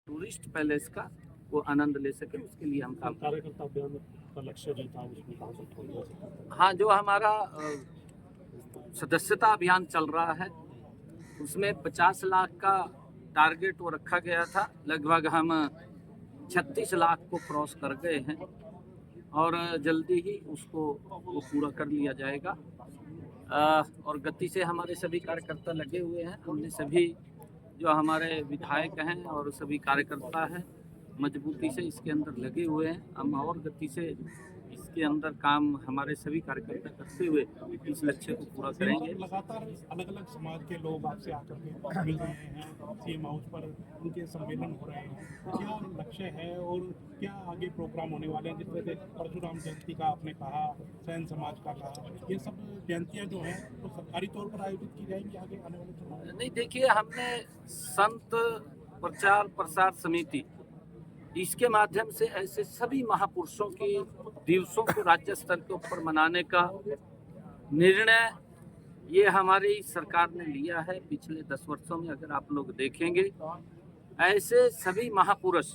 Tourist palace का वो आनंद ले सके, उसके लिए हम काम करें। कार्यकर्ता अभियान का लक्ष्य जो था उसमें कहाँ तक पहुंचा? हाँ, जो हमारा सदस्यता अभियान चल रहा है उसमें 50 लाख का टारगेट वो रखा गया था, लगभग हम 36 लाख को क्रॉस कर गए हैं और जल्दी ही उसको वो पूरा कर लिया जाएगा। और गति से हमारे सभी कार्यकर्ता लगे हुए हैं। हमने सभी जो हमारे विधायक हैं और सभी कार्यकर्ता हैं मजबूती से इसके अंदर लगे हुए हैं। हम और गति से इसके अंदर काम हमारे सभी कार्यकर्ता करते हुए इस लक्ष्य को पूरा करेंगे। लगातार अलग अलग समाज के लोग आपसे आकर के मिल रहे हैं, सीएम हाउस पर उनके सम्मेलन हो रहे हैं, क्या लक्ष्य है और क्या आगे प्रोग्राम होने वाले हैं? जिस तरह से परशुराम जयंती का आपने कहा, सैन समाज का कहा, ये सब जयंतियाँ जो हैं तो सरकारी तौर पर आयोजित की जाएंगी आगे आने वाले समय? नहीं, देखिए, हमने संत प्रचार प्रसार समिति इसके माध्यम से ऐसे सभी महापुरुषों के दिवसों को राज्य स्तर के ऊपर मनाने का निर्णय ये हमारी सरकार ने लिया है। पिछले 10 वर्षों में अगर आप लोग देखेंगे, ऐसे सभी महापुरुष,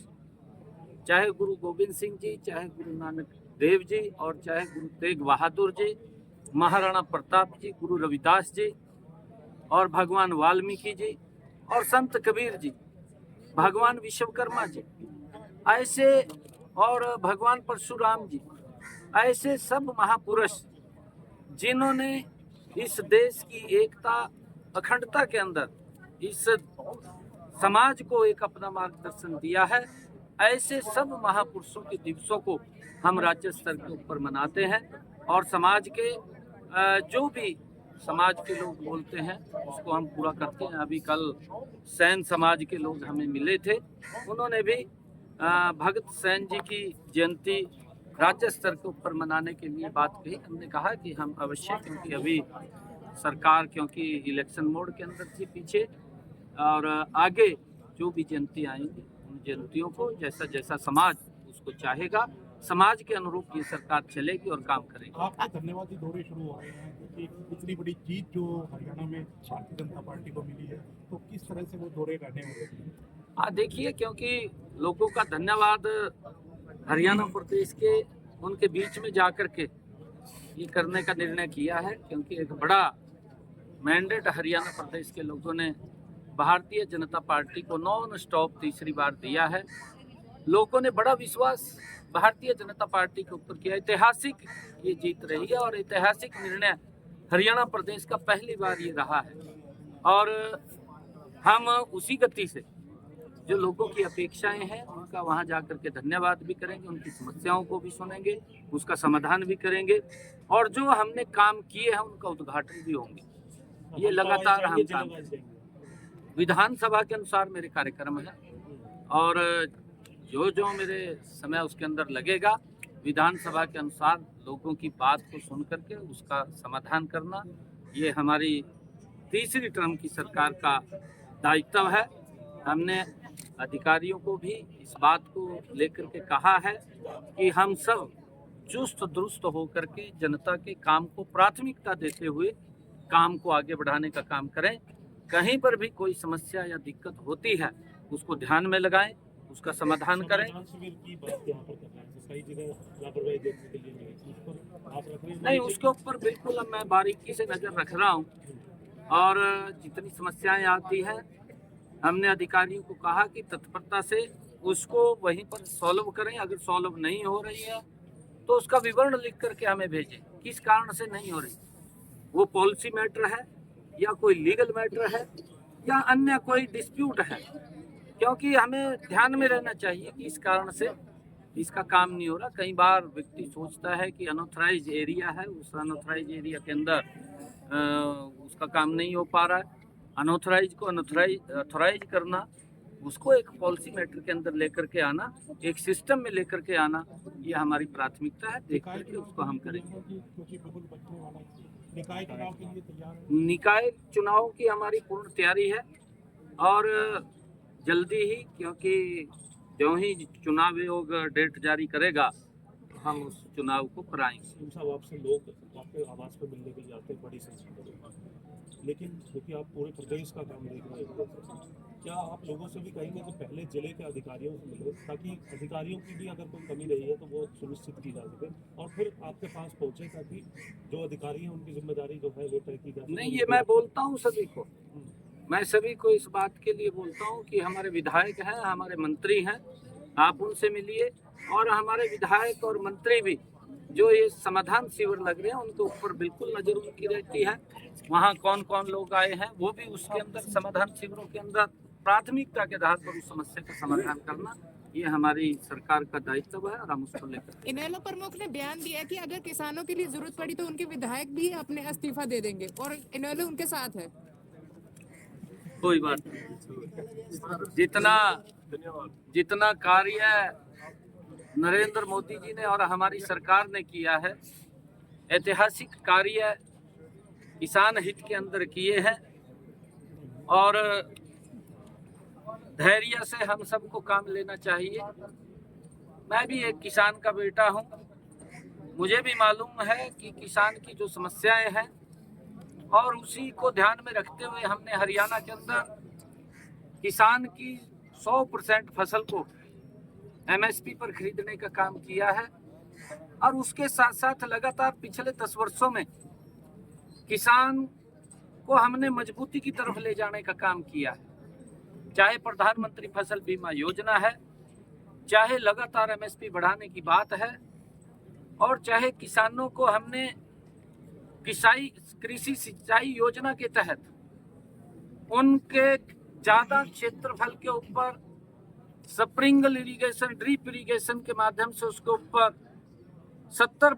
चाहे गुरु गोविंद सिंह जी, चाहे गुरु नानक देव जी और चाहे गुरु तेग बहादुर जी, महाराणा प्रताप जी, गुरु रविदास जी और भगवान वाल्मीकि जी और संत कबीर जी, भगवान विश्वकर्मा जी, ऐसे और भगवान परशुराम जी, ऐसे सब महापुरुष जिन्होंने इस देश की एकता अखंडता के अंदर इस समाज को एक अपना मार्गदर्शन दिया है, ऐसे सब महापुरुषों के दिवसों को हम राज्य स्तर के ऊपर मनाते हैं और समाज के जो भी समाज के लोग बोलते हैं उसको हम पूरा करते हैं। अभी कल सैन समाज के लोग हमें मिले थे, उन्होंने भी भगत सैन जी की जयंती राज्य स्तर के ऊपर मनाने के लिए बात कही। हमने कहा कि हम अवश्य, क्योंकि अभी सरकार क्योंकि इलेक्शन मोड के अंदर थी पीछे, और आगे जो भी जयंती आएंगी उन जयंतियों को जैसा जैसा समाज उसको चाहेगा, समाज के अनुरूप ये सरकार चलेगी और काम करेगी। आपके धन्यवादी दौरे शुरू हो रहे हैं क्योंकि इतनी बड़ी जीत जो हरियाणा में भारतीय जनता पार्टी को मिली है, तो किस तरह से वो दौरे रहने वाले हैं? देखिए, क्योंकि लोगों का धन्यवाद हरियाणा प्रदेश के उनके बीच में जाकर के ये करने का निर्णय किया है, क्योंकि एक बड़ा मैंडेट हरियाणा प्रदेश के लोगों ने भारतीय जनता पार्टी को नॉन स्टॉप तीसरी बार दिया है। लोगों ने बड़ा विश्वास भारतीय जनता पार्टी के ऊपर किया। ऐतिहासिक ये जीत रही है और ऐतिहासिक निर्णय हरियाणा प्रदेश का पहली बार ये रहा है और हम उसी गति से जो लोगों की अपेक्षाएं हैं उनका वहां जाकर के धन्यवाद भी करेंगे, उनकी समस्याओं को भी सुनेंगे, उसका समाधान भी करेंगे और जो हमने काम किए हैं उनका उद्घाटन भी होंगे। ये लगातार हम काम करेंगे। विधानसभा के अनुसार मेरे कार्यक्रम है और जो मेरे समय उसके अंदर लगेगा, विधानसभा के अनुसार लोगों की बात को सुन करके उसका समाधान करना, ये हमारी तीसरी टर्म की सरकार का दायित्व है। हमने अधिकारियों को भी इस बात को लेकर के कहा है कि हम सब चुस्त दुरुस्त होकर के जनता के काम को प्राथमिकता देते हुए काम को आगे बढ़ाने का काम करें। कहीं पर भी कोई समस्या या दिक्कत होती है उसको ध्यान में लगाएं, उसका समाधान करें। नहीं, उसके ऊपर बिल्कुल मैं बारीकी से नजर रख रहा हूँ और जितनी समस्याएं आती हैं हमने अधिकारियों को कहा कि तत्परता से उसको वहीं पर सॉल्व करें। अगर सॉल्व नहीं हो रही है तो उसका विवरण लिख करके हमें भेजें, किस कारण से नहीं हो रही। वो पॉलिसी मैटर है या कोई लीगल मैटर है या अन्य कोई डिस्प्यूट है, क्योंकि हमें ध्यान में रहना चाहिए कि इस कारण से इसका काम नहीं हो रहा। कई बार व्यक्ति सोचता है कि अनऑथराइज एरिया है, उस अनऑथराइज एरिया के अंदर उसका काम नहीं हो पा रहा है। अनऑथराइज को ऑथराइज करना, उसको एक पॉलिसी मैटर के अंदर लेकर के आना, एक सिस्टम में लेकर के आना, ये हमारी प्राथमिकता है। देख करके उसको हम करेंगे। निकाय चुनाव की हमारी पूर्ण तैयारी है और जल्दी ही, क्योंकि जो ही चुनाव आयोग डेट जारी करेगा हम उस चुनाव को कराएंगे। आपसे लोग आपके आवास पर मिलने के लिए आते हैं बड़ी संख्या में, लेकिन क्योंकि आप पूरे प्रदेश का काम देख रहे हैं, क्या आप लोगों से भी कहेंगे कि पहले जिले के अधिकारियों से मिले, ताकि अधिकारियों की भी अगर कोई कमी रही है तो वो सुनिश्चित की जा सके और फिर आपके पास पहुंचे, ताकि जो अधिकारी हैं उनकी जिम्मेदारी जो है वो तय की जा सके? नहीं, ये मैं बोलता हूँ सभी को, मैं सभी को इस बात के लिए बोलता हूँ कि हमारे विधायक हैं, हमारे मंत्री हैं, आप उनसे मिलिए, और हमारे विधायक और मंत्री भी जो ये समाधान शिविर लग रहे हैं उनके ऊपर बिल्कुल नजर उनकी रहती है। वहाँ कौन कौन लोग आए हैं वो भी उसके अंदर समाधान शिविरों के अंदर प्राथमिकता के आधार पर उस समस्या का समाधान करना, ये हमारी सरकार का दायित्व है और हम उसको लेकर। इनेलो प्रमुख ने बयान दिया कि अगर किसानों के लिए जरूरत पड़ी तो उनके विधायक भी अपने इस्तीफा दे देंगे और इनेलो उनके साथ है। कोई बात नहीं, जितना कार्य नरेंद्र मोदी जी ने और हमारी सरकार ने किया है, ऐतिहासिक कार्य किसान हित के अंदर किए हैं, और धैर्य से हम सबको काम लेना चाहिए। मैं भी एक किसान का बेटा हूं, मुझे भी मालूम है कि किसान की जो समस्याएं हैं, और उसी को ध्यान में रखते हुए हमने हरियाणा के अंदर किसान की 100% फसल को MSP पर खरीदने का काम किया है, और उसके साथ साथ लगातार पिछले 10 वर्षों में किसान को हमने मजबूती की तरफ ले जाने का काम किया है। चाहे प्रधानमंत्री फसल बीमा योजना है, चाहे लगातार MSP बढ़ाने की बात है, और चाहे किसानों को हमने कृषि सिंचाई योजना के तहत उनके ज्यादा क्षेत्रफल के ऊपर स्प्रिंकल इरिगेशन, ड्रिप इरिगेशन के माध्यम से उसके ऊपर 70